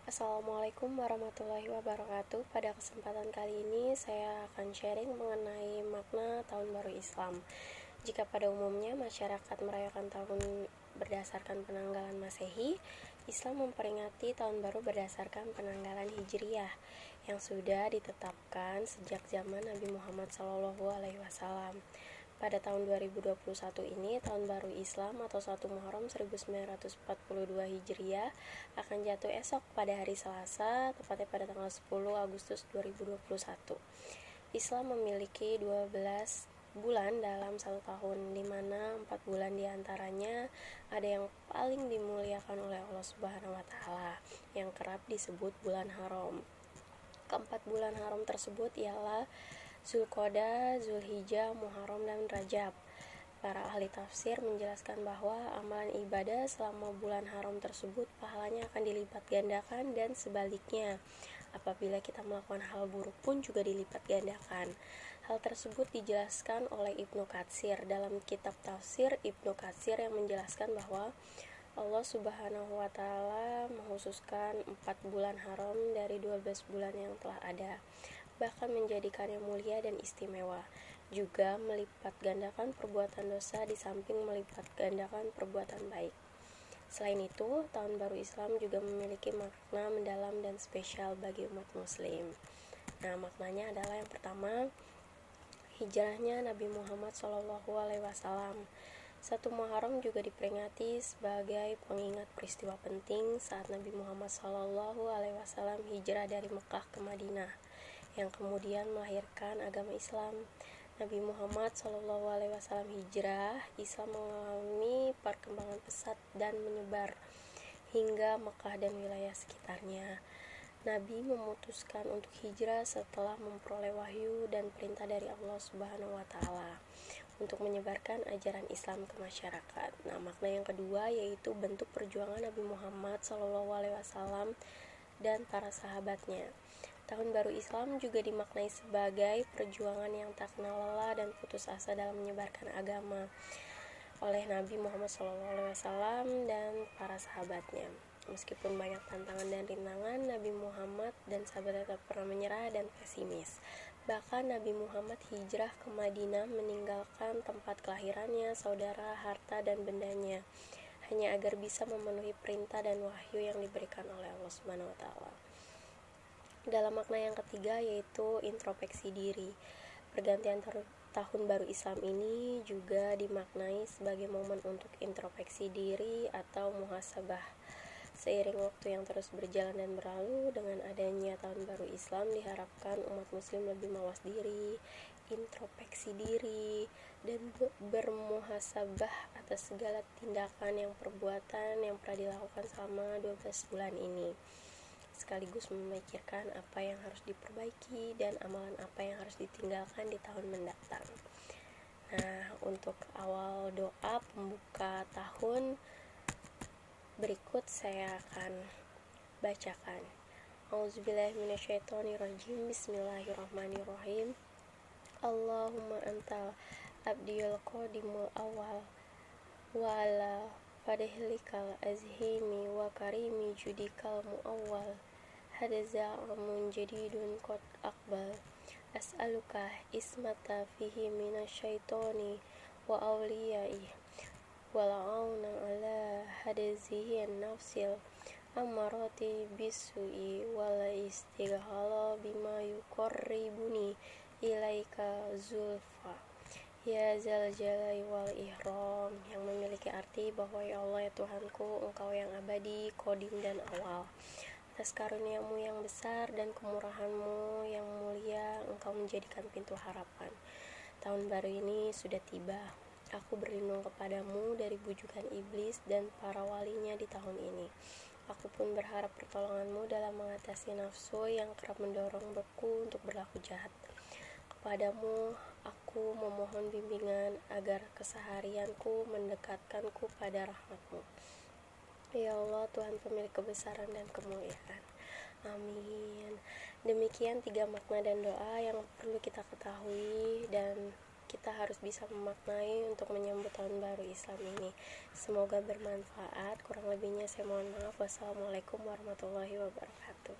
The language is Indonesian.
Assalamualaikum warahmatullahi wabarakatuh. Pada kesempatan kali ini saya akan sharing mengenai makna Tahun Baru Islam. Jika pada umumnya masyarakat merayakan tahun berdasarkan penanggalan Masehi, Islam memperingati Tahun Baru berdasarkan penanggalan Hijriyah yang sudah ditetapkan sejak zaman Nabi Muhammad SAW. Pada tahun 2021 ini, Tahun Baru Islam atau 1 Muharram 1942 Hijriah akan jatuh esok pada hari Selasa, tepatnya pada tanggal 10 Agustus 2021. Islam memiliki 12 bulan dalam satu tahun, di mana 4 bulan diantaranya ada yang paling dimuliakan oleh Allah Subhanahu wa Ta'ala, yang kerap disebut bulan haram. Keempat bulan haram tersebut ialah Zulqa'dah, Zulhijjah, Muharram, dan Rajab. Para ahli tafsir menjelaskan bahwa amalan ibadah selama bulan haram tersebut pahalanya akan dilipat gandakan, dan sebaliknya apabila kita melakukan hal buruk pun juga dilipat gandakan. Hal tersebut dijelaskan oleh Ibnu Katsir dalam kitab tafsir Ibnu Katsir yang menjelaskan bahwa Allah Subhanahu wa Ta'ala menghususkan 4 bulan haram dari 12 bulan yang telah ada, bahkan menjadikannya mulia dan istimewa, juga melipat gandakan perbuatan dosa di samping melipat gandakan perbuatan baik. Selain itu, Tahun Baru Islam juga memiliki makna mendalam dan spesial bagi umat muslim. Nah, maknanya adalah yang pertama, hijrahnya Nabi Muhammad SAW. 1 Muharram juga diperingati sebagai pengingat peristiwa penting saat Nabi Muhammad SAW hijrah dari Mekah ke Madinah, yang kemudian melahirkan agama Islam. Nabi Muhammad SAW hijrah, Islam mengalami perkembangan pesat dan menyebar hingga Mekah dan wilayah sekitarnya. Nabi memutuskan untuk hijrah setelah memperoleh wahyu dan perintah dari Allah Subhanahu wa Ta'ala untuk menyebarkan ajaran Islam ke masyarakat. Nah, makna yang kedua yaitu bentuk perjuangan Nabi Muhammad SAW dan para sahabatnya. Tahun Baru Islam juga dimaknai sebagai perjuangan yang tak kenal lelah dan putus asa dalam menyebarkan agama oleh Nabi Muhammad SAW dan para sahabatnya. Meskipun banyak tantangan dan rintangan, Nabi Muhammad dan sahabat tetap pernah menyerah dan pesimis. Bahkan Nabi Muhammad hijrah ke Madinah meninggalkan tempat kelahirannya, saudara, harta, dan bendanya, hanya agar bisa memenuhi perintah dan wahyu yang diberikan oleh Allah Subhanahu wa Ta'ala. Dalam makna yang ketiga yaitu introspeksi diri. Pergantian Tahun Baru Islam ini juga dimaknai sebagai momen untuk introspeksi diri atau muhasabah. Seiring waktu yang terus berjalan dan berlalu, dengan adanya Tahun Baru Islam diharapkan umat muslim lebih mawas diri, introspeksi diri, dan bermuhasabah atas segala tindakan yang perbuatan yang pernah dilakukan selama 12 bulan ini, sekaligus memikirkan apa yang harus diperbaiki dan amalan apa yang harus ditinggalkan di tahun mendatang. Nah, untuk awal doa pembuka tahun berikut saya akan bacakan. Auzubillahiminasyaitonirrajim. Bismillahirrahmanirrahim. Allahumma antal abdiyul qadimul awal wa ala fadhlikal azhimi wa karimi judikal muawwal hadza amun jadidun qad aqbal as'aluka ismata fihi minasyaitoni wa awliyai wal auna ala hadzihi nafsil amarati bisu'i wal istighala bima yuqarribuni ilaika zulfa ya zal jalali wal ihram, yang memiliki arti bahwa ya Allah ya Tuhanku, Engkau yang abadi, qadim dan awal. Atas karuniamu yang besar dan kemurahanmu yang mulia, Engkau menjadikan pintu harapan. Tahun baru ini sudah tiba. Aku berlindung kepadamu dari bujukan iblis dan para walinya di tahun ini. Aku pun berharap pertolonganmu dalam mengatasi nafsu yang kerap mendorongku untuk berlaku jahat. Kepadamu aku memohon bimbingan agar keseharianku mendekatkanku pada rahmat-Mu. Ya Allah, Tuhan pemilik kebesaran dan kemuliaan. Amin. Demikian 3 makna dan doa yang perlu kita ketahui dan kita harus bisa memaknai untuk menyambut tahun baru Islam ini. Semoga bermanfaat. Kurang lebihnya saya mohon maaf. Wassalamualaikum warahmatullahi wabarakatuh.